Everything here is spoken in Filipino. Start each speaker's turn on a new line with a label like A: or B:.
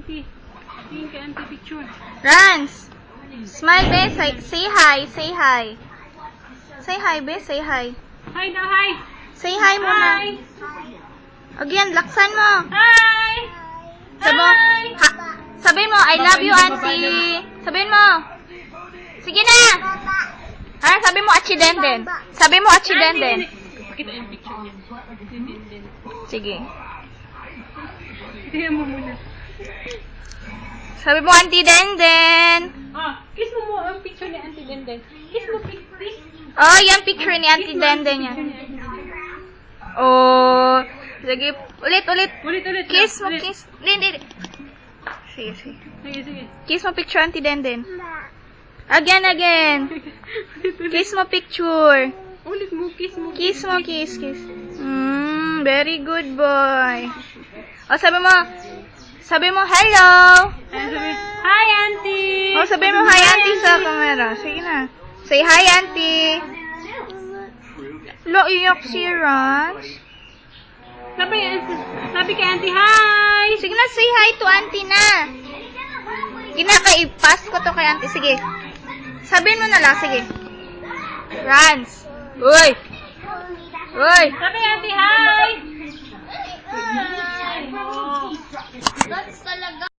A: auntie. Tingin kay auntie picture.
B: Rans! Smile, be. Say hi. Say hi. Say hi, be. Say hi.
A: Hi daw, hi.
B: Say hi muna.
A: Hi.
B: Again, laksan mo.
A: Hi.
B: Sabihin mo, I love you, auntie. Sabihin mo. Sige na. Ha? Sabihin mo, achi denden. Sabihin mo, achi denden.
A: Pakita yung picture niya.
B: Sige.
A: Tingnan mo muna.
B: Sabi mo, auntie denden.
A: Kiss mo ang picture ni Auntie Denden. Kiss mo, please.
B: Oh, yan picture ni auntie denden yan. Oh. Sige, ulit.
A: Ulit.
B: Kiss mo, kiss. Hindi. Sige.
A: Sige.
B: Kiss mo picture, auntie denden. Again. Kiss mo picture.
A: Ulit mo, kiss mo.
B: Kiss. Very good boy. O, sabi mo, hello.
A: Hi, Auntie.
B: O, sabi mo, hi, auntie sa camera. Sige na. Say hi, auntie. Lo, iyak si Rans.
A: Sabi kay Auntie, hi.
B: Sige na, say hi to auntie na. Ginaka-i-pass ko to kay auntie. Sige. Sabihin mo na lang, sige. Rans. Uy.
A: Sabi kay Auntie, hi.
B: That's talaga.